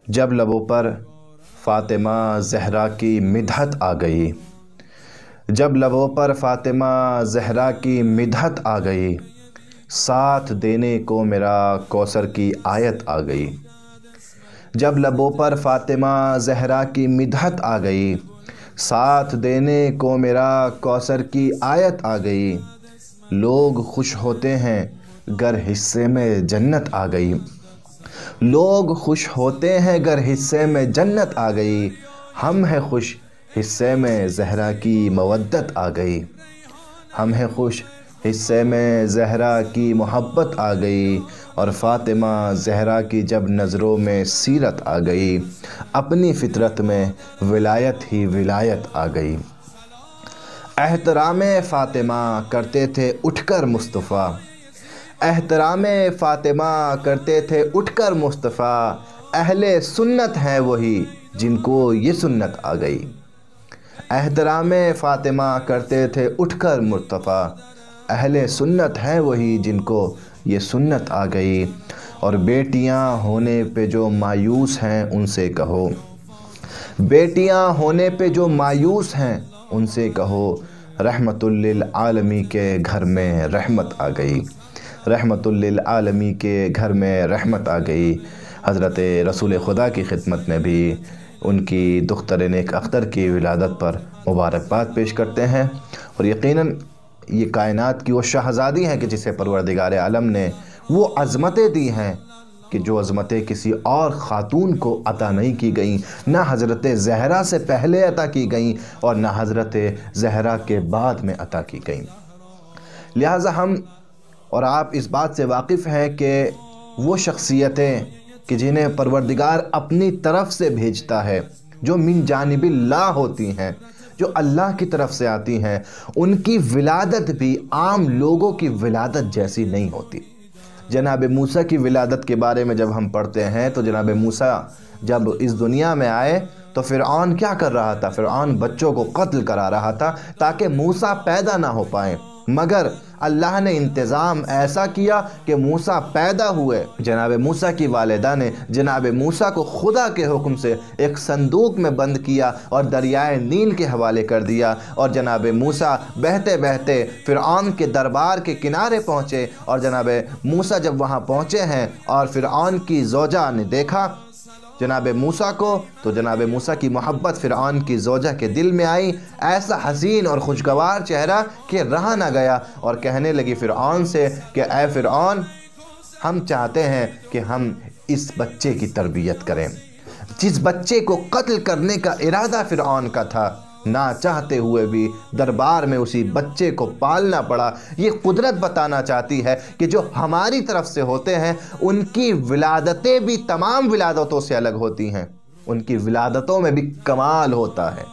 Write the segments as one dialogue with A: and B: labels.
A: جب لبوں پر فاطمہ زہرا کی مدحت آ گئی، جب لبوں پر فاطمہ زہرا کی مدحت آ گئی، ساتھ دینے کو میرا کوثر کی آیت آ گئی۔ جب لبوں پر فاطمہ زہرا کی مدحت آ گئی، ساتھ دینے کو میرا کوثر کی آیت آ گئی۔ لوگ خوش ہوتے ہیں گر حصے میں جنت آ گئی، لوگ خوش ہوتے ہیں گر حصے میں جنت آ گئی۔ ہم ہیں خوش حصے میں زہرا کی مودت آ گئی، ہم ہیں خوش حصے میں زہرا کی محبت آ گئی۔ اور فاطمہ زہرا کی جب نظروں میں سیرت آ گئی، اپنی فطرت میں ولایت ہی ولایت آ گئی۔ احترام فاطمہ کرتے تھے اٹھ کر مصطفیٰ، احترام فاطمہ کرتے تھے اٹھ کر مصطفیٰ۔ اہل سنت ہیں وہی جن کو یہ سنت آ گئی، احترام فاطمہ کرتے تھے اٹھ کر مصطفیٰ۔ اہل سنت ہیں وہی جن کو یہ سنت آ گئی۔ اور بیٹیاں ہونے پہ جو مایوس ہیں ان سے کہو، بیٹیاں ہونے پہ جو مایوس ہیں ان سے کہو، رحمت للعالمین کے گھر میں رحمت آ گئی، رحمت للعالمین کے گھر میں رحمت آ گئی۔ حضرت رسول خدا کی خدمت میں بھی ان کی دختر نیک اختر کی ولادت پر مبارکباد پیش کرتے ہیں۔ اور یقیناً یہ کائنات کی وہ شہزادی ہیں کہ جسے پروردگار عالم نے وہ عظمتیں دی ہیں کہ جو عظمتیں کسی اور خاتون کو عطا نہیں کی گئیں، نہ حضرت زہرا سے پہلے عطا کی گئیں اور نہ حضرت زہرا کے بعد میں عطا کی گئیں۔ لہٰذا ہم اور آپ اس بات سے واقف ہیں کہ وہ شخصیتیں کہ جنہیں پروردگار اپنی طرف سے بھیجتا ہے، جو من جانب اللہ ہوتی ہیں، جو اللہ کی طرف سے آتی ہیں، ان کی ولادت بھی عام لوگوں کی ولادت جیسی نہیں ہوتی۔ جناب موسیٰ کی ولادت کے بارے میں جب ہم پڑھتے ہیں تو جناب موسیٰ جب اس دنیا میں آئے تو فرعون کیا کر رہا تھا؟ فرعون بچوں کو قتل کرا رہا تھا تاکہ موسیٰ پیدا نہ ہو پائیں، مگر اللہ نے انتظام ایسا کیا کہ موسیٰ پیدا ہوئے۔ جناب موسیٰ کی والدہ نے جناب موسیٰ کو خدا کے حکم سے ایک صندوق میں بند کیا اور دریائے نیل کے حوالے کر دیا، اور جناب موسیٰ بہتے بہتے فرعون کے دربار کے کنارے پہنچے۔ اور جناب موسیٰ جب وہاں پہنچے ہیں اور فرعون کی زوجہ نے دیکھا جناب موسیٰ کو، تو جناب موسیٰ کی محبت فرعون کی زوجہ کے دل میں آئی، ایسا حسین اور خوشگوار چہرہ کہ رہا نہ گیا، اور کہنے لگی فرعون سے کہ اے فرعون، ہم چاہتے ہیں کہ ہم اس بچے کی تربیت کریں۔ جس بچے کو قتل کرنے کا ارادہ فرعون کا تھا، نہ چاہتے ہوئے بھی دربار میں اسی بچے کو پالنا پڑا۔ یہ قدرت بتانا چاہتی ہے کہ جو ہماری طرف سے ہوتے ہیں ان کی ولادتیں بھی تمام ولادتوں سے الگ ہوتی ہیں، ان کی ولادتوں میں بھی کمال ہوتا ہے۔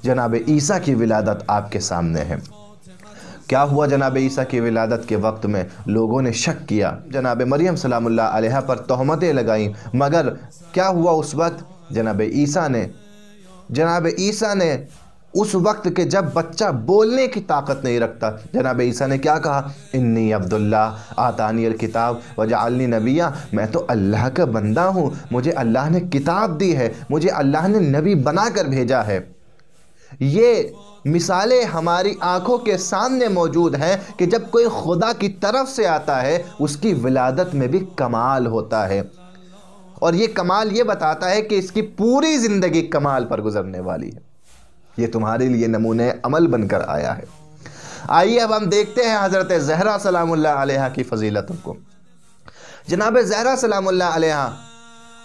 A: جناب عیسیٰ کی ولادت آپ کے سامنے ہے۔ کیا ہوا جناب عیسیٰ کی ولادت کے وقت میں؟ لوگوں نے شک کیا، جناب مریم سلام اللہ علیہا پر تہمتیں لگائیں، مگر کیا ہوا اس وقت؟ جناب عیسیٰ نے اس وقت کہ جب بچہ بولنے کی طاقت نہیں رکھتا، جناب عیسیٰ نے کیا کہا؟ انی عبداللہ آتانی الکتاب وجعلنی نبیہ، میں تو اللہ کا بندہ ہوں، مجھے اللہ نے کتاب دی ہے، مجھے اللہ نے نبی بنا کر بھیجا ہے۔ یہ مثالیں ہماری آنکھوں کے سامنے موجود ہیں کہ جب کوئی خدا کی طرف سے آتا ہے اس کی ولادت میں بھی کمال ہوتا ہے، اور یہ کمال یہ بتاتا ہے کہ اس کی پوری زندگی کمال پر گزرنے والی ہے۔ یہ تمہارے لیے نمونہ عمل بن کر آیا ہے۔ آئیے اب ہم دیکھتے ہیں حضرت زہرا سلام اللہ علیہا کی فضیلتوں کو۔ جناب زہرا سلام اللہ علیہا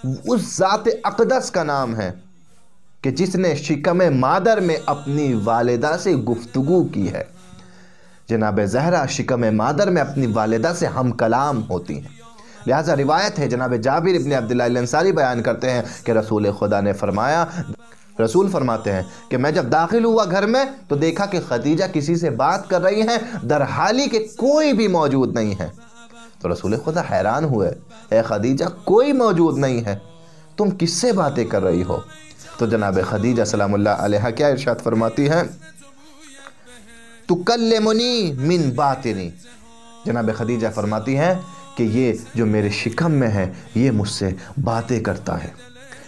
A: اس ذات اقدس کا نام ہے کہ جس نے شکم مادر میں اپنی والدہ سے گفتگو کی ہے۔ جناب زہرا شکم مادر میں اپنی والدہ سے ہم کلام ہوتی ہیں۔ لہٰذا روایت ہے، جناب جابر ابن عبداللہ الانصاری بیان کرتے ہیں کہ رسول خدا نے فرمایا، رسول فرماتے ہیں کہ میں جب داخل ہوا گھر میں تو دیکھا کہ خدیجہ کسی سے بات کر رہی ہیں، درحالی کہ کوئی بھی موجود نہیں ہے۔ تو رسول خدا حیران ہوئے، اے خدیجہ کوئی موجود نہیں ہے، تم کس سے باتیں کر رہی ہو؟ تو جناب خدیجہ سلام اللہ علیہا کیا ارشاد فرماتی ہیں؟ تکلمنی من باطنی، جناب خدیجہ فرماتی ہیں کہ یہ جو میرے شکم میں ہے یہ مجھ سے باتیں کرتا ہے،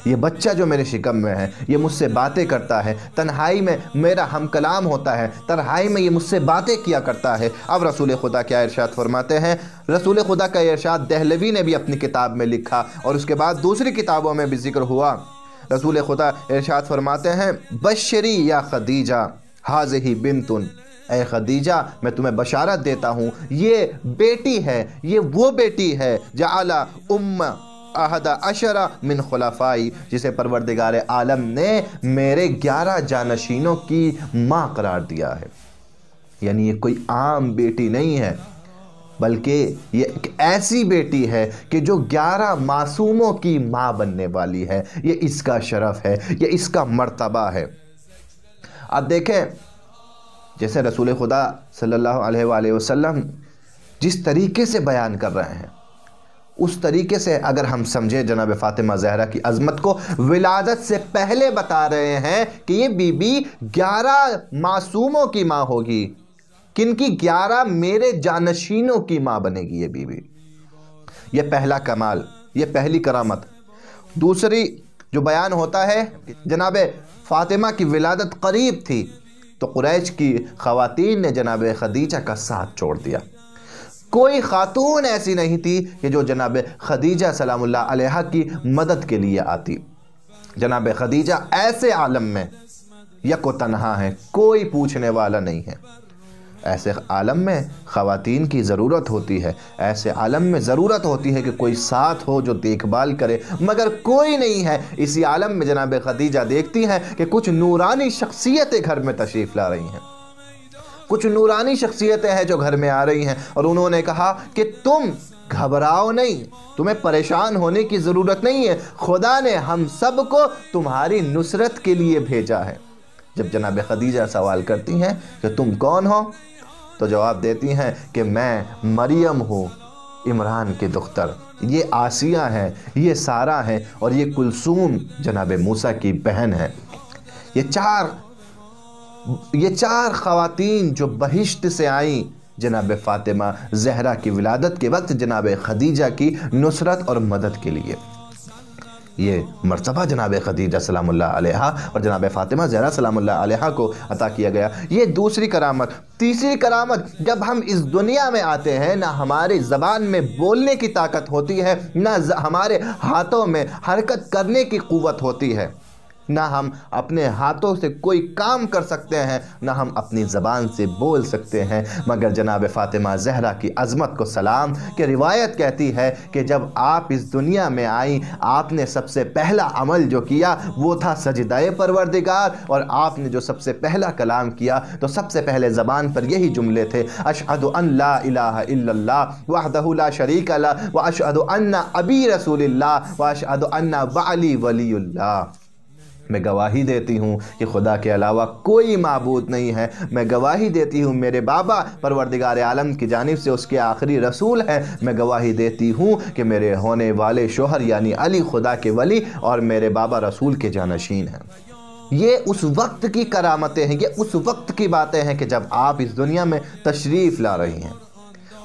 A: یہ بچہ جو میرے شکم میں ہے یہ مجھ سے باتیں کرتا ہے، تنہائی میں میرا ہم کلام ہوتا ہے، تنہائی میں یہ مجھ سے باتیں کیا کرتا ہے۔ اب رسول خدا کیا ارشاد فرماتے ہیں؟ رسول خدا کا ارشاد دہلوی نے بھی اپنی کتاب میں لکھا اور اس کے بعد دوسری کتابوں میں بھی ذکر ہوا۔ رسول خدا ارشاد فرماتے ہیں بشری یا خدیجہ ہذہ بنتن، اے خدیجہ میں تمہیں بشارت دیتا ہوں یہ بیٹی ہے، یہ وہ بیٹی ہے جعل ام احد عشر من خلفائی، جسے پروردگار عالم نے میرے 11 جانشینوں کی ماں قرار دیا ہے۔ یعنی یہ کوئی عام بیٹی نہیں ہے، بلکہ یہ ایک ایسی بیٹی ہے کہ جو 11 معصوموں کی ماں بننے والی ہے۔ یہ اس کا شرف ہے، یہ اس کا مرتبہ ہے۔ اب دیکھیں جیسے رسول خدا صلی اللہ علیہ وآلہ وسلم جس طریقے سے بیان کر رہے ہیں اس طریقے سے اگر ہم سمجھیں جناب فاطمہ زہرا کی عظمت کو، ولادت سے پہلے بتا رہے ہیں کہ یہ بی بی 11 معصوموں کی ماں ہوگی۔ کن کی؟ 11 میرے جانشینوں کی ماں بنے گی یہ بی بی۔ یہ پہلا کمال، یہ پہلی کرامت۔ دوسری جو بیان ہوتا ہے جناب فاطمہ کی ولادت قریب تھی تو قریش کی خواتین نے جناب خدیجہ کا ساتھ چھوڑ دیا۔ کوئی خاتون ایسی نہیں تھی کہ جو جناب خدیجہ سلام اللہ علیہا کی مدد کے لیے آتی۔ جناب خدیجہ ایسے عالم میں یک و تنہا ہیں، کوئی پوچھنے والا نہیں ہے۔ ایسے عالم میں خواتین کی ضرورت ہوتی ہے، ایسے عالم میں ضرورت ہوتی ہے کہ کوئی ساتھ ہو جو دیکھ بھال کرے، مگر کوئی نہیں ہے۔ اسی عالم میں جناب خدیجہ دیکھتی ہیں کہ کچھ نورانی شخصیتیں گھر میں تشریف لا رہی ہیں، کچھ نورانی شخصیتیں ہیں جو گھر میں آ رہی ہیں، اور انہوں نے کہا کہ تم گھبراؤ نہیں، تمہیں پریشان ہونے کی ضرورت نہیں ہے، خدا نے ہم سب کو تمہاری نصرت کے لیے بھیجا ہے۔ جب جناب خدیجہ سوال کرتی ہیں کہ تم کون ہو تو جواب دیتی ہیں کہ میں مریم ہوں، عمران کے دختر، یہ آسیہ ہیں، یہ سارہ ہیں، اور یہ کلثوم جناب موسیٰ کی بہن ہیں۔ یہ چار خواتین جو بہشت سے آئیں جناب فاطمہ زہرا کی ولادت کے وقت جناب خدیجہ کی نصرت اور مدد کے لیے۔ یہ مرتبہ جناب خدیجہ سلام اللہ علیہا اور جناب فاطمہ زہرا سلام اللہ علیہا کو عطا کیا گیا۔ یہ دوسری کرامت۔ تیسری کرامت، جب ہم اس دنیا میں آتے ہیں نہ ہماری زبان میں بولنے کی طاقت ہوتی ہے، نہ ہمارے ہاتھوں میں حرکت کرنے کی قوت ہوتی ہے، نہ ہم اپنے ہاتھوں سے کوئی کام کر سکتے ہیں، نہ ہم اپنی زبان سے بول سکتے ہیں، مگر جناب فاطمہ زہرا کی عظمت کو سلام کہ روایت کہتی ہے کہ جب آپ اس دنیا میں آئیں آپ نے سب سے پہلا عمل جو کیا وہ تھا سجدہ پروردگار، اور آپ نے جو سب سے پہلا کلام کیا تو سب سے پہلے زبان پر یہی جملے تھے، اشہد ان لا الہ الا اللہ وحدہ لا شریک لہ واشہد ان ابی رسول اللہ واشہد ان بعلی ولی اللہ۔ میں گواہی دیتی ہوں کہ خدا کے علاوہ کوئی معبود نہیں ہے، میں گواہی دیتی ہوں میرے بابا پروردگار عالم کی جانب سے اس کے آخری رسول ہیں، میں گواہی دیتی ہوں کہ میرے ہونے والے شوہر یعنی علی خدا کے ولی اور میرے بابا رسول کے جانشین ہیں۔ یہ اس وقت کی کرامتیں ہیں، یہ اس وقت کی باتیں ہیں کہ جب آپ اس دنیا میں تشریف لا رہی ہیں،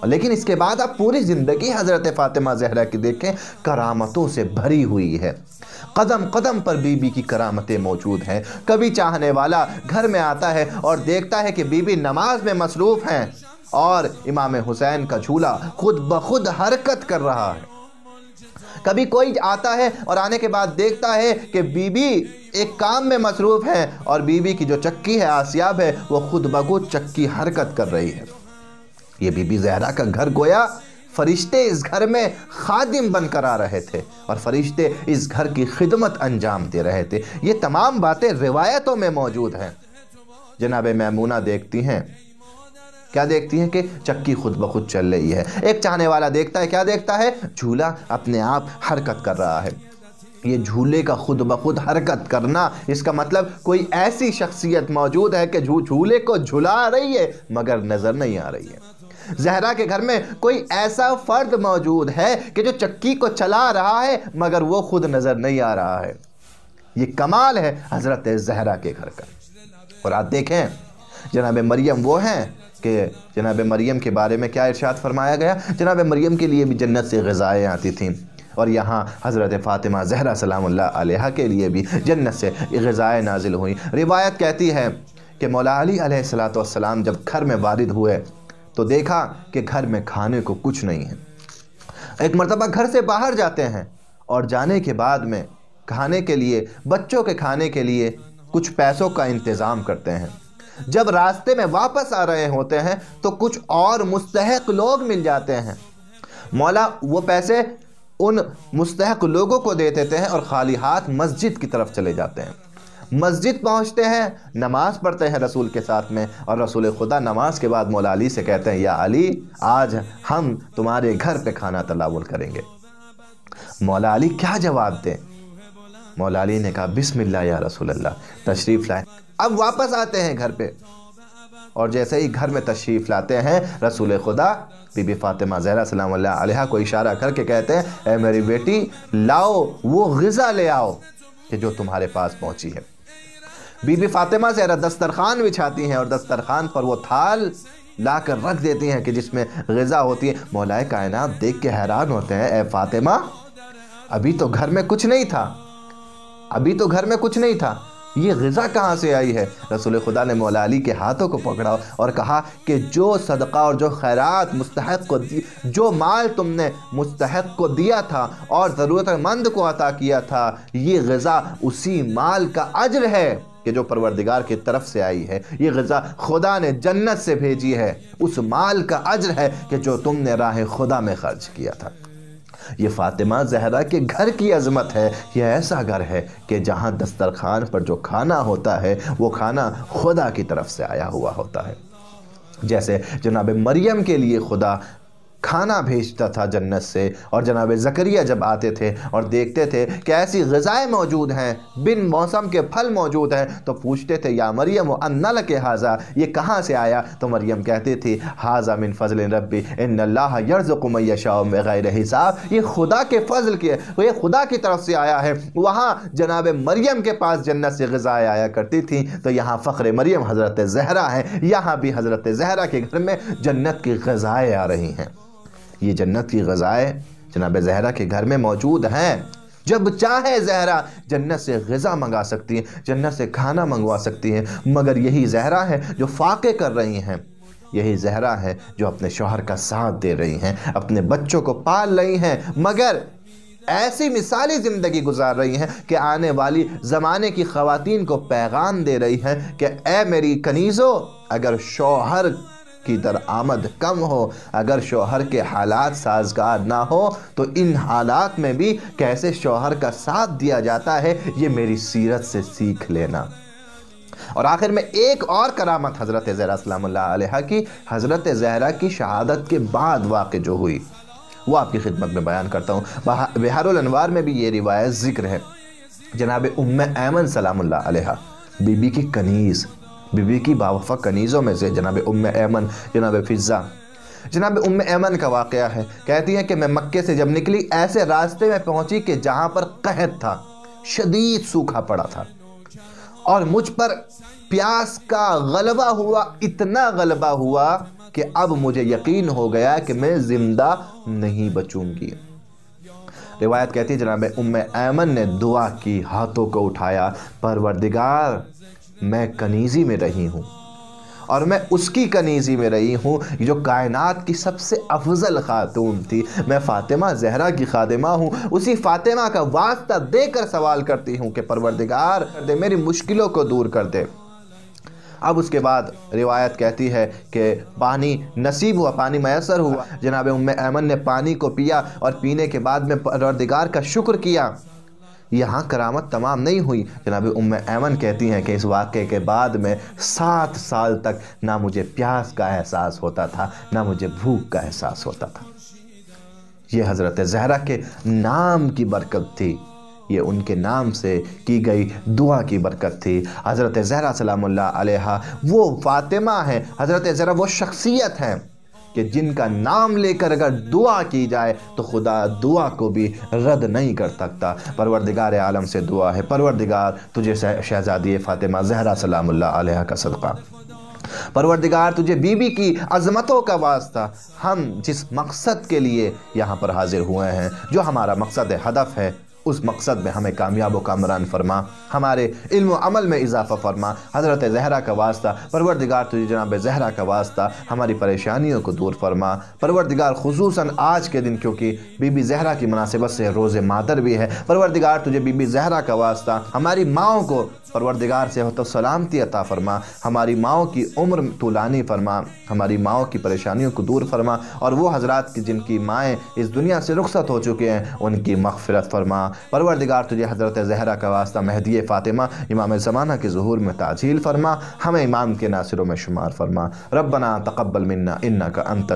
A: لیکن اس کے بعد آپ پوری زندگی حضرت فاطمہ زہرا کی دیکھیں، کرامتوں سے بھری ہوئی ہے۔ قدم قدم پر بی بی کی کرامتیں موجود ہیں۔ کبھی چاہنے والا گھر میں آتا ہے اور دیکھتا ہے کہ بی بی نماز میں مصروف ہیں اور امام حسین کا جھولا خود بخود حرکت کر رہا ہے۔ کبھی کوئی آتا ہے اور آنے کے بعد دیکھتا ہے کہ بی بی ایک کام میں مصروف ہیں اور بی بی کی جو چکی ہے آسیاب ہے وہ خود بخود چکی حرکت کر رہی ہے۔ یہ بی بی زہرا کا گھر گویا فرشتے اس گھر میں خادم بن کر آ رہے تھے اور فرشتے اس گھر کی خدمت انجام دے رہے تھے۔ یہ تمام باتیں روایتوں میں موجود ہیں۔ جناب میمونہ دیکھتی ہیں، کیا دیکھتی ہیں کہ چکی خود بخود چل رہی ہے۔ ایک چاہنے والا دیکھتا ہے، کیا دیکھتا ہے؟ جھولا اپنے آپ حرکت کر رہا ہے۔ یہ جھولے کا خود بخود حرکت کرنا، اس کا مطلب کوئی ایسی شخصیت موجود ہے کہ جھولے کو جھلا رہی ہے مگر نظر نہیں آ رہی ہے۔ زہرا کے گھر میں کوئی ایسا فرد موجود ہے کہ جو چکی کو چلا رہا ہے مگر وہ خود نظر نہیں آ رہا ہے۔ یہ کمال ہے حضرت زہرا کے گھر کا۔ اور آپ دیکھیں جناب مریم وہ ہیں کہ جناب مریم کے بارے میں کیا ارشاد فرمایا گیا؟ جناب مریم کے لیے بھی جنت سے غذائیں آتی تھیں، اور یہاں حضرت فاطمہ زہرا سلام اللہ علیہا کے لیے بھی جنت سے غذائیں نازل ہوئیں۔ روایت کہتی ہے کہ مولا علی علیہ السلام جب گھر میں وارد ہوئے تو دیکھا کہ گھر میں کھانے کو کچھ نہیں ہے۔ ایک مرتبہ گھر سے باہر جاتے ہیں اور جانے کے بعد میں کھانے کے لیے، بچوں کے کھانے کے لیے کچھ پیسوں کا انتظام کرتے ہیں۔ جب راستے میں واپس آ رہے ہوتے ہیں تو کچھ اور مستحق لوگ مل جاتے ہیں۔ مولا وہ پیسے ان مستحق لوگوں کو دے دیتے ہیں اور خالی ہاتھ مسجد کی طرف چلے جاتے ہیں۔ مسجد پہنچتے ہیں، نماز پڑھتے ہیں رسول کے ساتھ میں، اور رسول خدا نماز کے بعد مولا علی سے کہتے ہیں یا علی آج ہم تمہارے گھر پہ کھانا تناول کریں گے۔ مولا علی کیا جواب دیں؟ مولا علی نے کہا بسم اللہ یا رسول اللہ، تشریف لائیں۔ اب واپس آتے ہیں گھر پہ، اور جیسے ہی گھر میں تشریف لاتے ہیں رسول خدا بی بی فاطمہ زہرا سلام اللہ علیہا کو اشارہ کر کے کہتے ہیں اے میری بیٹی لاؤ وہ غذا لے آؤ کہ جو تمہارے پاس پہنچی ہے۔ بی بی فاطمہ زہرا دسترخوان بچھاتی ہیں اور دسترخوان پر وہ تھال لا کر رکھ دیتی ہیں کہ جس میں غذا ہوتی ہے۔ مولا کائنات دیکھ کے حیران ہوتے ہیں اے فاطمہ ابھی تو گھر میں کچھ نہیں تھا، ابھی تو گھر میں کچھ نہیں تھا، یہ غذا کہاں سے آئی ہے؟ رسول خدا نے مولا علی کے ہاتھوں کو پکڑا اور کہا کہ جو صدقہ اور جو خیرات مستحق کو جو مال تم نے مستحق کو دیا تھا اور ضرورت مند کو عطا کیا تھا، یہ غذا اسی مال کا اجر ہے کہ جو پروردگار کی طرف سے آئی ہے۔ یہ غذا خدا نے جنت سے بھیجی ہے، اس مال کا اجر ہے کہ جو تم نے راہ خدا میں خرچ کیا تھا۔ یہ فاطمہ زہرا کے گھر کی عظمت ہے۔ یہ ایسا گھر ہے کہ جہاں دسترخوان پر جو کھانا ہوتا ہے وہ کھانا خدا کی طرف سے آیا ہوا ہوتا ہے۔ جیسے جناب مریم کے لیے خدا کھانا بھیجتا تھا جنت سے، اور جناب زکریا جب آتے تھے اور دیکھتے تھے کہ ایسی غذائیں موجود ہیں، بن موسم کے پھل موجود ہیں، تو پوچھتے تھے یا مریم وَأَنَّ لَكِ هَذَا، یہ کہاں سے آیا؟ تو مریم کہتی تھی هَذَا مِن فضل ربی ان اللہ یرزق من یشاء بغیر حساب، یہ خدا کے فضل کی ہے، یہ خدا کی طرف سے آیا ہے۔ وہاں جناب مریم کے پاس جنت سے غذائیں آیا کرتی تھیں، تو یہاں فخر مریم حضرت زہرا ہے، یہاں بھی حضرت زہرا کے گھر میں جنت کی غذائیں آ رہی ہیں۔ یہ جنت کی غذائیں جناب زہرا کے گھر میں موجود ہیں۔ جب چاہے زہرا جنت سے غذا منگا سکتی ہیں، جنت سے کھانا منگوا سکتی ہیں، مگر یہی زہرا ہے جو فاقے کر رہی ہیں، یہی زہرا ہے جو اپنے شوہر کا ساتھ دے رہی ہیں، اپنے بچوں کو پال رہی ہیں، مگر ایسی مثالی زندگی گزار رہی ہیں کہ آنے والی زمانے کی خواتین کو پیغام دے رہی ہیں کہ اے میری کنیزو، اگر شوہر کی درآمد کم ہو، اگر شوہر کے حالات سازگار نہ ہو، تو ان حالات میں بھی کیسے شوہر کا ساتھ دیا جاتا ہے یہ میری سیرت سے سیکھ لینا۔ اور آخر میں ایک اور کرامت حضرت زہرا سلام اللہ علیہا کی، حضرت زہرا کی شہادت کے بعد واقع جو ہوئی وہ آپ کی خدمت میں بیان کرتا ہوں۔ بحار الانوار میں بھی یہ روایت ذکر ہے۔ جناب ام ایمن سلام اللہ علیہا، بی بی کی کنیز، بی بی کی باوفا کنیزوں میں سے جناب ام ایمن، جناب فضہ، جناب ام ایمن کا واقعہ ہے، کہتی ہیں کہ میں مکے سے جب نکلی ایسے راستے میں پہنچی کہ جہاں پر قحط تھا، شدید سوکھا پڑا تھا، اور مجھ پر پیاس کا غلبہ ہوا، اتنا غلبہ ہوا کہ اب مجھے یقین ہو گیا کہ میں زندہ نہیں بچوں گی۔ روایت کہتی ہے جناب ام ایمن نے دعا کی، ہاتھوں کو اٹھایا، پروردگار میں کنیزی میں رہی ہوں، اور میں اس کی کنیزی میں رہی ہوں جو کائنات کی سب سے افضل خاتون تھی، میں فاطمہ زہرا کی خادمہ ہوں، اسی فاطمہ کا واسطہ دے کر سوال کرتی ہوں کہ پروردگار دے میری مشکلوں کو دور کر دے۔ اب اس کے بعد روایت کہتی ہے کہ پانی نصیب ہوا، پانی میسر ہوا، جناب ام ایمن نے پانی کو پیا اور پینے کے بعد میں پروردگار کا شکر کیا۔ یہاں کرامت تمام نہیں ہوئی، جناب ام ایمن کہتی ہیں کہ اس واقعے کے بعد میں 7 سال تک نہ مجھے پیاس کا احساس ہوتا تھا، نہ مجھے بھوک کا احساس ہوتا تھا۔ یہ حضرت زہرا کے نام کی برکت تھی، یہ ان کے نام سے کی گئی دعا کی برکت تھی۔ حضرت زہرا سلام اللہ علیہا وہ فاطمہ ہیں، حضرت زہرا وہ شخصیت ہیں کہ جن کا نام لے کر اگر دعا کی جائے تو خدا دعا کو بھی رد نہیں کر سکتا۔ پروردگار عالم سے دعا ہے، پروردگار تجھے شہزادی فاطمہ زہرا سلام اللہ علیہا کا صدقہ پروردگار تجھے بیوی کی عظمتوں کا واسطہ ہم جس مقصد کے لیے یہاں پر حاضر ہوئے ہیں، جو ہمارا مقصد ہدف ہے، اس مقصد میں ہمیں کامیاب و کامران فرما، ہمارے علم و عمل میں اضافہ فرما۔ حضرت زہرا کا واسطہ پروردگار تجھے جناب زہرا کا واسطہ ہماری پریشانیوں کو دور فرما۔ پروردگار خصوصاً آج کے دن کیونکہ بی بی زہرا کی مناسبت سے روز مادر بھی ہے، پروردگار تجھے بی بی زہرا کا واسطہ ہماری ماؤں کو پروردگار صحت و سلامتی عطا فرما، ہماری ماؤں کی عمر طولانی فرما، ہماری ماؤں کی پریشانیوں کو دور فرما، اور وہ حضرات کی جن کی مائیں اس دنیا سے رخصت ہو چکے ہیں ان کی مغفرت فرما۔ پروردگار تجھے حضرت زہرا کا واسطہ مہدی فاطمہ امام زمانہ کے ظہور میں تعجیل فرما، ہمیں امام کے ناصروں میں شمار فرما۔ ربنا تقبل منا انک انت